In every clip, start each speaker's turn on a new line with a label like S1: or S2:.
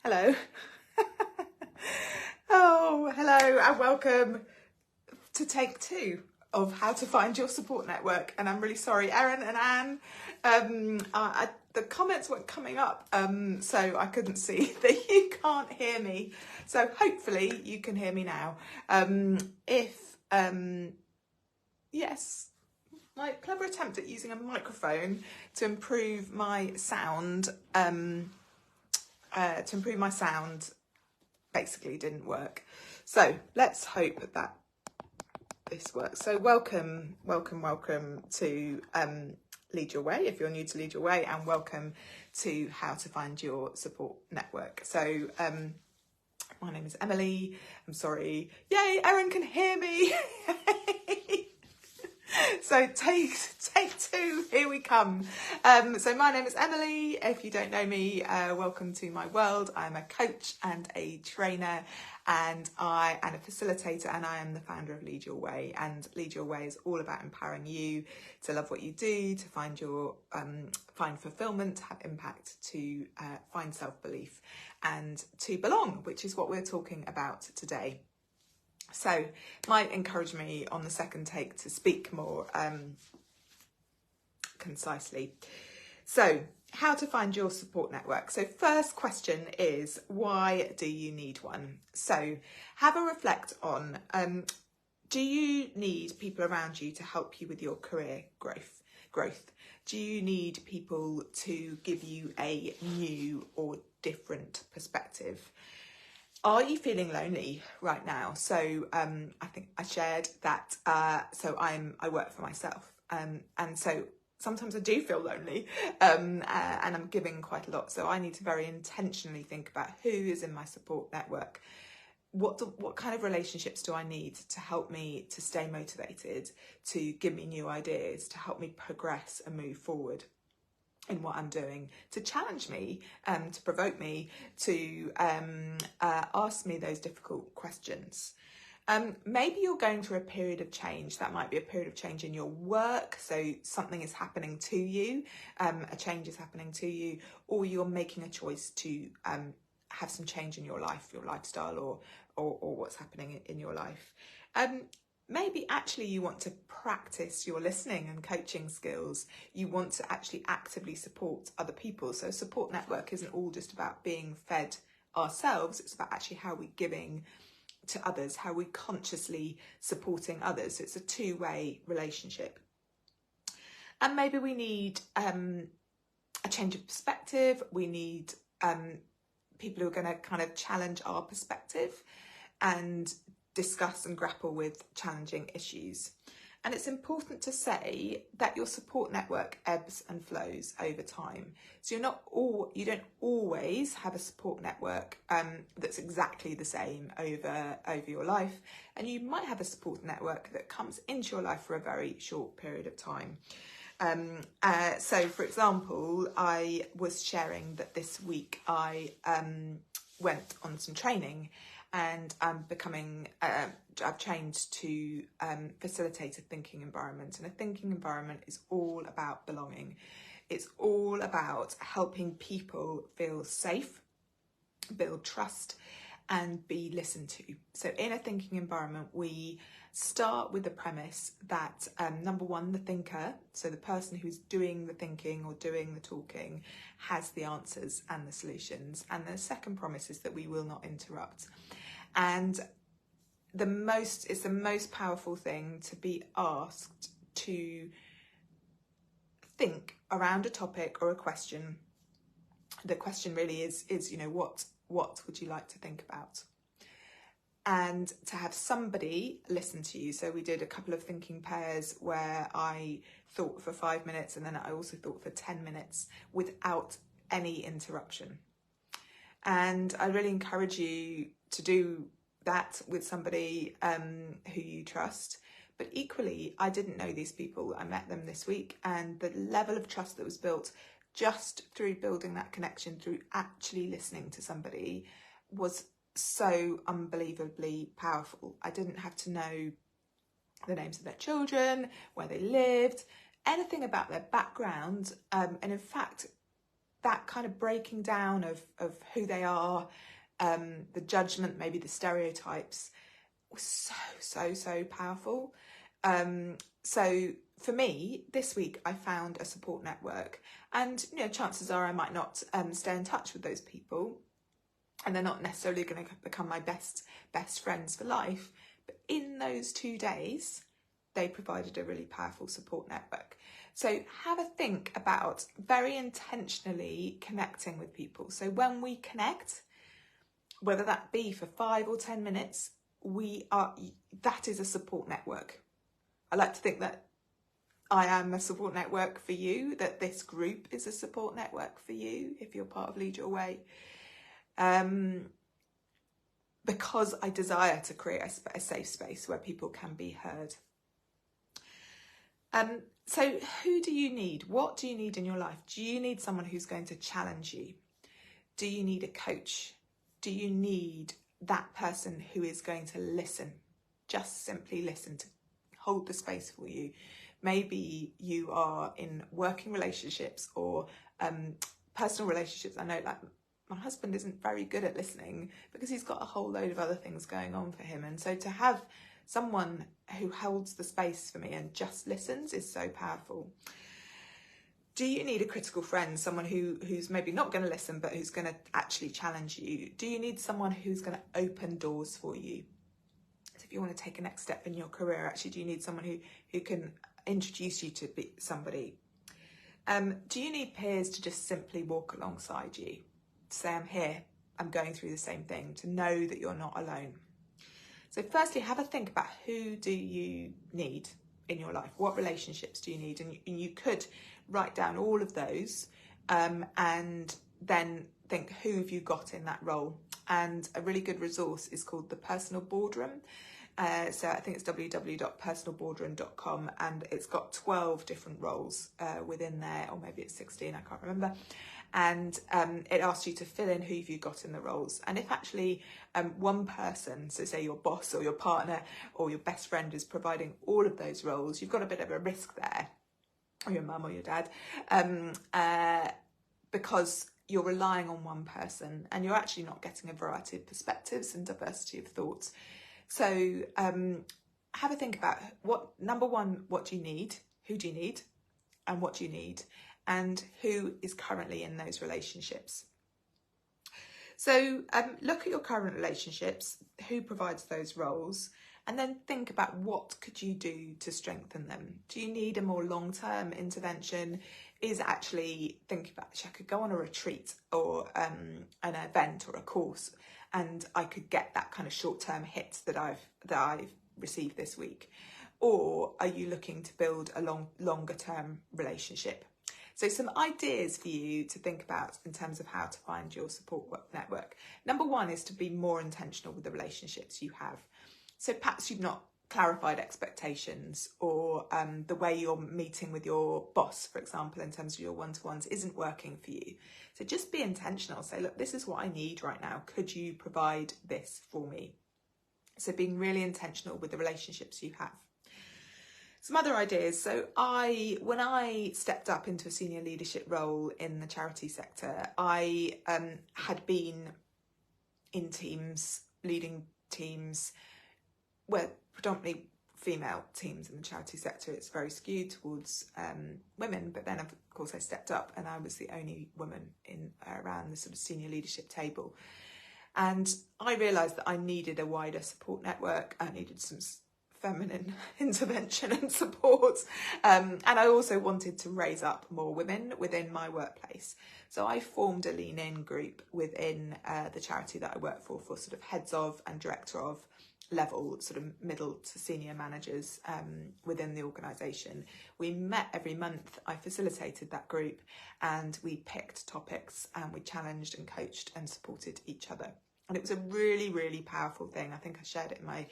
S1: Hello. Oh, hello and welcome to take 2 of How to Find Your Support Network. And I'm really sorry, Erin and Anne, the comments weren't coming up, so I couldn't see that you can't hear me. So hopefully you can hear me now. Yes, my clever attempt at using a microphone to improve my sound, basically didn't work. So let's hope that this works. So welcome to Lead Your Way, if you're new to Lead Your Way, and welcome to How to Find Your Support Network. So my name is Emily. I'm sorry. Yay, Erin can hear me. So take 2, here we come. So my name is Emily. If you don't know me, welcome to my world. I'm a coach and a trainer, and I am a facilitator, and I am the founder of Lead Your Way. And Lead Your Way is all about empowering you to love what you do, to find your find fulfillment, to have impact, to find self-belief, and to belong, which is what we're talking about today. So might encourage me on the second take to speak more concisely. So how to find your support network. So first question is, why do you need one? So have a reflect on, do you need people around you to help you with your career growth? Do you need people to give you a new or different perspective? Are you feeling lonely right now? So I think I shared that. So I work for myself, and so sometimes I do feel lonely, and I'm giving quite a lot. So I need to very intentionally think about who is in my support network. What kind of relationships do I need to help me to stay motivated, to give me new ideas, to help me progress and move forward in what I'm doing, to challenge me, to provoke me, to ask me those difficult questions. Maybe you're going through a period of change. That might be a period of change in your work. So something is happening to you, a change is happening to you, or you're making a choice to have some change in your life, your lifestyle, or what's happening in your life. Maybe actually you want to practice your listening and coaching skills. You want to actually actively support other people. So support network isn't all just about being fed ourselves. It's about actually how we're giving to others, how we're consciously supporting others. So it's a two-way relationship. And maybe we need a change of perspective. We need people who are going to kind of challenge our perspective and discuss and grapple with challenging issues. And it's important to say that your support network ebbs and flows over time. So you don't always have a support network that's exactly the same over your life. And you might have a support network that comes into your life for a very short period of time. So for example, I was sharing that this week I went on some training, and I've changed to facilitate a thinking environment. And a thinking environment is all about belonging. It's all about helping people feel safe, build trust, and be listened to. So in a thinking environment, we start with the premise that number one, the thinker, so the person who's doing the thinking or doing the talking, has the answers and the solutions. And the second promise is that we will not interrupt. And it's the most powerful thing to be asked to think around a topic or a question. The question really is what would you like to think about? And to have somebody listen to you. So we did a couple of thinking pairs where I thought for 5 minutes, and then I also thought for 10 minutes without any interruption. And I really encourage you to do that with somebody who you trust. But equally, I didn't know these people. I met them this week, and the level of trust that was built just through building that connection, through actually listening to somebody, was so unbelievably powerful. I didn't have to know the names of their children, where they lived, anything about their background. And in fact, that kind of breaking down of who they are, the judgment, maybe the stereotypes, was so powerful. So for me, this week I found a support network, and chances are I might not stay in touch with those people, and they're not necessarily going to become my best friends for life. But in those 2 days, they provided a really powerful support network. So have a think about very intentionally connecting with people. So when we connect, whether that be for 5 or 10 minutes, that is a support network. I like to think that I am a support network for you, that this group is a support network for you if you're part of Lead Your Way. Because I desire to create a safe space where people can be heard. So who do you need? What do you need in your life? Do you need someone who's going to challenge you? Do you need a coach? Do you need that person who is going to listen? Just simply listen, to hold the space for you. Maybe you are in working relationships or personal relationships. I know, like, my husband isn't very good at listening because he's got a whole load of other things going on for him. And so to have someone who holds the space for me and just listens is so powerful. Do you need a critical friend, someone who's maybe not going to listen, but who's going to actually challenge you? Do you need someone who's going to open doors for you? So if you want to take a next step in your career, actually, do you need someone who can introduce you to somebody? Do you need peers to just simply walk alongside you? To say, I'm here, I'm going through the same thing, to know that you're not alone. So firstly, have a think about who do you need in your life? What relationships do you need? And you could write down all of those and then think, who have you got in that role? And a really good resource is called the Personal Boardroom. So I think it's www.personalboardroom.com, and it's got 12 different roles within there, or maybe it's 16, I can't remember. And it asks you to fill in who you've got in the roles. And if actually one person, so say your boss or your partner or your best friend, is providing all of those roles, you've got a bit of a risk there, or your mum or your dad, because you're relying on one person and you're actually not getting a variety of perspectives and diversity of thoughts. So have a think about number one, what do you need? Who do you need? And what do you need? And who is currently in those relationships? So look at your current relationships, who provides those roles, and then think about what could you do to strengthen them. Do you need a more long-term intervention? Is actually thinking about, I could go on a retreat or an event or a course, and I could get that kind of short-term hit that I've received this week. Or are you looking to build a longer-term relationship? So some ideas for you to think about in terms of how to find your support network. Number one is to be more intentional with the relationships you have. So perhaps you've not clarified expectations, or the way you're meeting with your boss, for example, in terms of your one-to-ones isn't working for you. So just be intentional. Say, look, this is what I need right now. Could you provide this for me? So being really intentional with the relationships you have. Some other ideas. So when I stepped up into a senior leadership role in the charity sector, I had been in teams, leading teams, where predominantly female teams in the charity sector. It's very skewed towards women, but then of course I stepped up and I was the only woman around the sort of senior leadership table. And I realised that I needed a wider support network. I needed some feminine intervention and support, and I also wanted to raise up more women within my workplace. So I formed a Lean In group within the charity that I work for sort of heads of and director of level, sort of middle to senior managers within the organisation. We met every month. I facilitated that group, and we picked topics and we challenged and coached and supported each other. And it was a really, really powerful thing. I think I shared it in my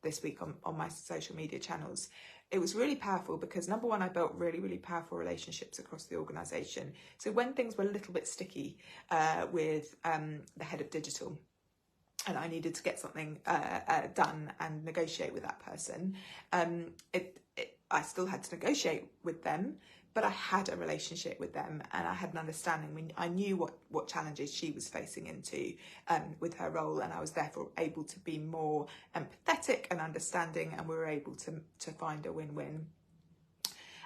S1: this week on my social media channels. It was really powerful because, number one, I built really, really powerful relationships across the organisation. So when things were a little bit sticky with the head of digital, and I needed to get something done and negotiate with that person, I still had to negotiate with them, but I had a relationship with them and I had an understanding. I knew what challenges she was facing into with her role, and I was therefore able to be more empathetic and understanding, and we were able to find a win-win.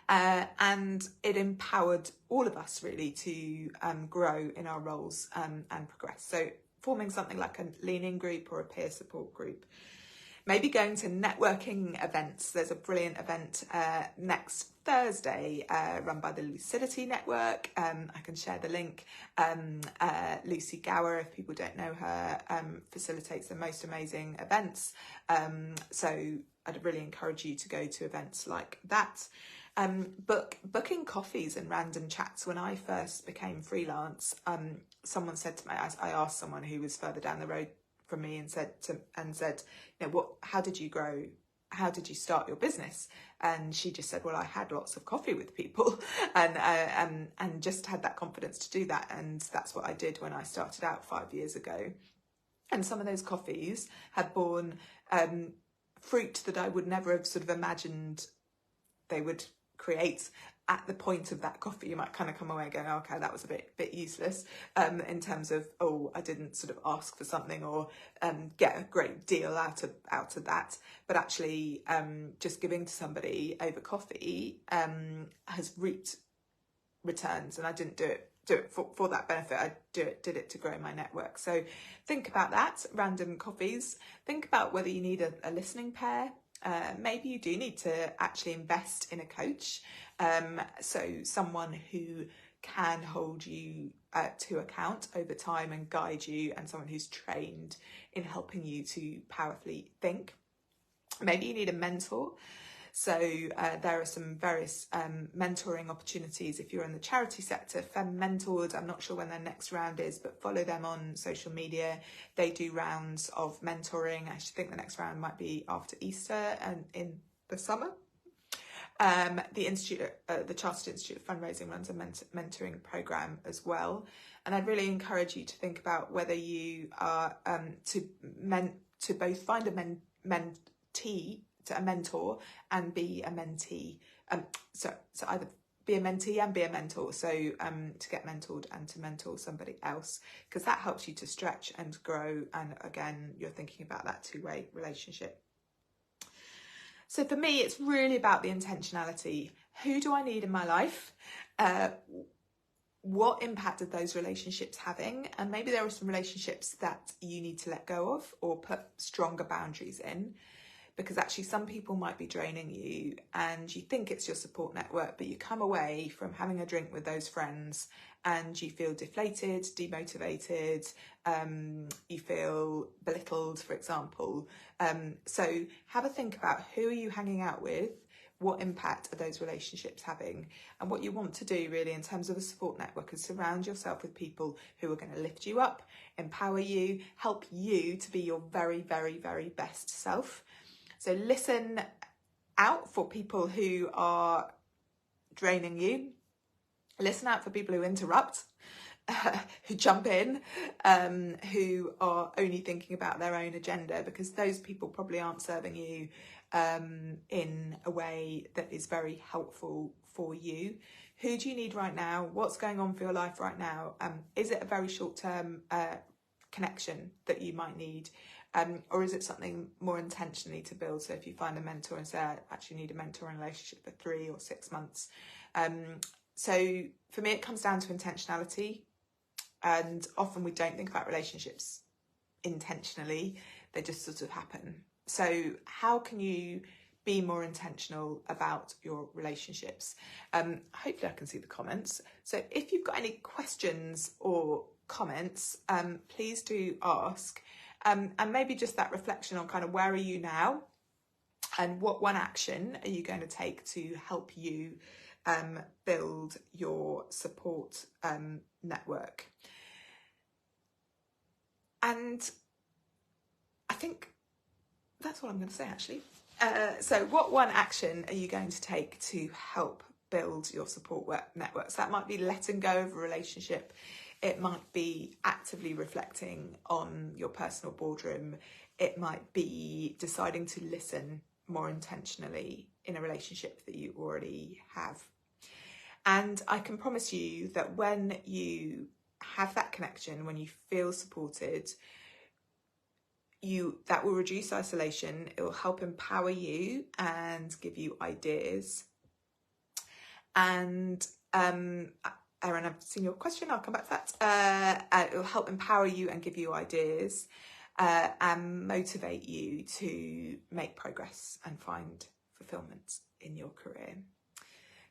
S1: And it empowered all of us really to grow in our roles and progress. So forming something like a lean-in group or a peer support group. Maybe going to networking events. There's a brilliant event next Thursday run by the Lucidity Network. I can share the link. Lucy Gower, if people don't know her, facilitates the most amazing events. So I'd really encourage you to go to events like that. Booking coffees and random chats. When I first became freelance, someone said to me, I asked someone who was further down the road from me and said, you know, how did you grow? How did you start your business? And she just said, well, I had lots of coffee with people and just had that confidence to do that. And that's what I did when I started out 5 years ago. And some of those coffees have borne fruit that I would never have sort of imagined they would create at the point of that coffee. You might kind of come away going, oh, okay, that was a bit useless in terms of, oh, I didn't sort of ask for something or get a great deal out of that. But actually just giving to somebody over coffee has reaped returns, and I didn't do it for that benefit. I did it to grow my network. So think about that, random coffees. Think about whether you need a listening pair. Maybe you do need to actually invest in a coach, so someone who can hold you to account over time and guide you, and someone who's trained in helping you to powerfully think. Maybe you need a mentor. So there are some various mentoring opportunities if you're in the charity sector. Fem Mentored, I'm not sure when their next round is, but follow them on social media. They do rounds of mentoring. I think the next round might be after Easter and in the summer. The Institute, the Chartered Institute of Fundraising runs a mentoring program as well. And I'd really encourage you to think about whether you are to both find a mentee, to a mentor, and be a mentee. So either be a mentee and be a mentor. So to get mentored and to mentor somebody else, because that helps you to stretch and grow. And again, you're thinking about that two-way relationship. So for me, it's really about the intentionality. Who do I need in my life? What impact are those relationships having? And maybe there are some relationships that you need to let go of or put stronger boundaries in. Because actually some people might be draining you and you think it's your support network, but you come away from having a drink with those friends and you feel deflated, demotivated, you feel belittled, for example. So have a think about who are you hanging out with, what impact are those relationships having? And what you want to do really in terms of a support network is surround yourself with people who are going to lift you up, empower you, help you to be your very, very, very best self. So listen out for people who are draining you. Listen out for people who interrupt, who jump in, who are only thinking about their own agenda, because those people probably aren't serving you in a way that is very helpful for you. Who do you need right now? What's going on for your life right now? Is it a very short-term connection that you might need? Or is it something more intentionally to build? So if you find a mentor and say, I actually need a mentoring relationship for 3 or 6 months. So for me, it comes down to intentionality. And often we don't think about relationships intentionally. They just sort of happen. So how can you be more intentional about your relationships? Hopefully I can see the comments. So if you've got any questions or comments, please do ask. And maybe just that reflection on kind of where are you now and what one action are you going to take to help you build your support network. And I think that's what I'm going to say actually. So what one action are you going to take to help build your support networks? That might be letting go of a relationship. It might be actively reflecting on your personal boardroom. It might be deciding to listen more intentionally in a relationship that you already have. And I can promise you that when you have that connection, when you feel supported, that will reduce isolation. It will help empower you and give you ideas. And Erin, I've seen your question. I'll come back to that. It will help empower you and give you ideas and motivate you to make progress and find fulfillment in your career.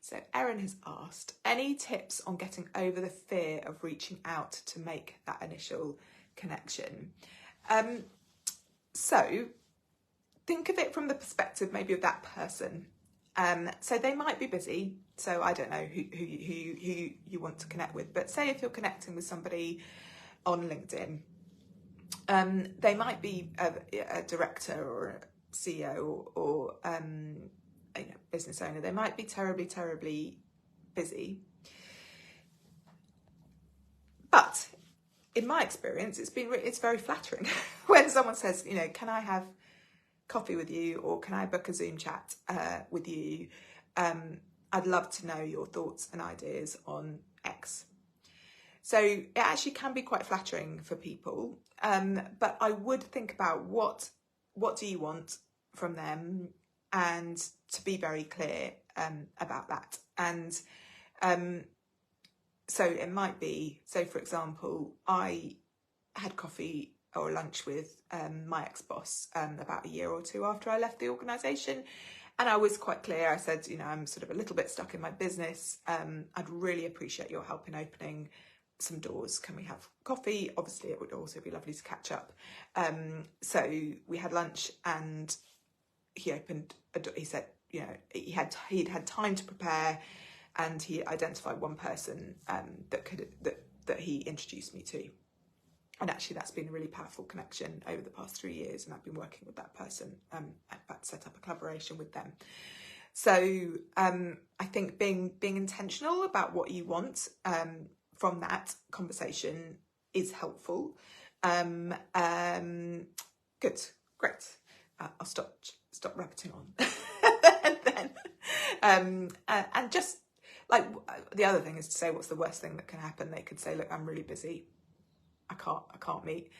S1: So Erin has asked, any tips on getting over the fear of reaching out to make that initial connection? So think of it from the perspective maybe of that person. So they might be busy. So I don't know who you want to connect with, but say if you're connecting with somebody on LinkedIn, they might be a director or a CEO or business owner. They might be terribly busy. But in my experience, it's very flattering when someone says, can I have coffee with you, or can I book a Zoom chat with you? I'd love to know your thoughts and ideas on X. So it actually can be quite flattering for people, but I would think about what do you want from them, and to be very clear about that. And so it might be, so for example, I had coffee or lunch with my ex-boss about a year or two after I left the organisation. And I was quite clear. I said, I'm sort of a little bit stuck in my business. I'd really appreciate your help in opening some doors. Can we have coffee? Obviously, it would also be lovely to catch up. So we had lunch, and he opened a door. He said, he'd had time to prepare, and he identified one person that he introduced me to. And actually, that's been a really powerful connection over the past 3 years, and I've been working with that person. I've set up a collaboration with them. So I think being intentional about what you want from that conversation is helpful. Good, great. I'll stop rabbiting on. And just like the other thing is to say, what's the worst thing that can happen? They could say, look, I'm really busy. I can't meet.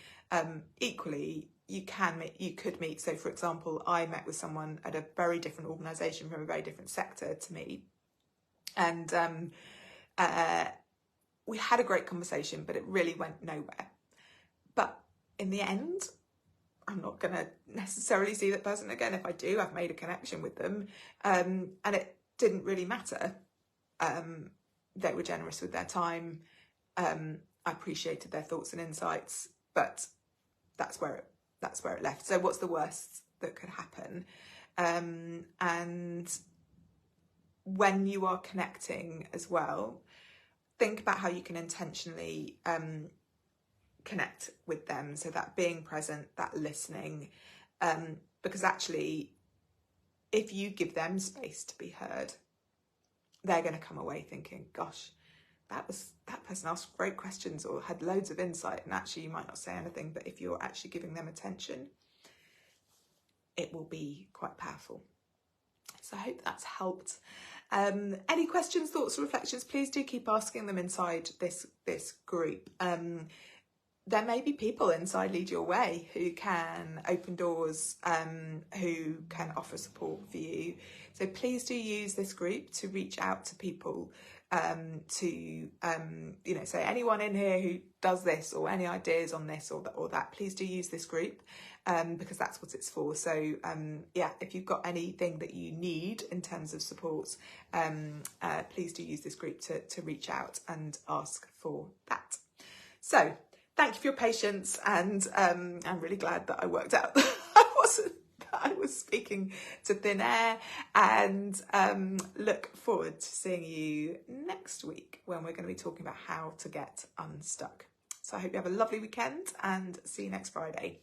S1: Equally, you could meet. So for example, I met with someone at a very different organisation from a very different sector to me. And we had a great conversation, but it really went nowhere. But in the end, I'm not going to necessarily see that person again. If I do, I've made a connection with them. And it didn't really matter. They were generous with their time. I appreciated their thoughts and insights, but that's where it left. So what's the worst that could happen? And when you are connecting as well, think about how you can intentionally connect with them. So that being present, that listening, because actually, if you give them space to be heard, they're going to come away thinking, gosh, that person asked great questions or had loads of insight, and actually you might not say anything, but if you're actually giving them attention, it will be quite powerful. So I hope that's helped. Any questions, thoughts, or reflections, please do keep asking them inside this group. There may be people inside Lead Your Way who can open doors, who can offer support for you. So please do use this group to reach out to people, so anyone in here who does this, or any ideas on this or that, please do use this group, because that's what it's for. So if you've got anything that you need in terms of support, please do use this group to reach out and ask for that. So thank you for your patience, and I'm really glad that I worked out I was speaking to thin air, and look forward to seeing you next week when we're going to be talking about how to get unstuck. So I hope you have a lovely weekend, and see you next Friday.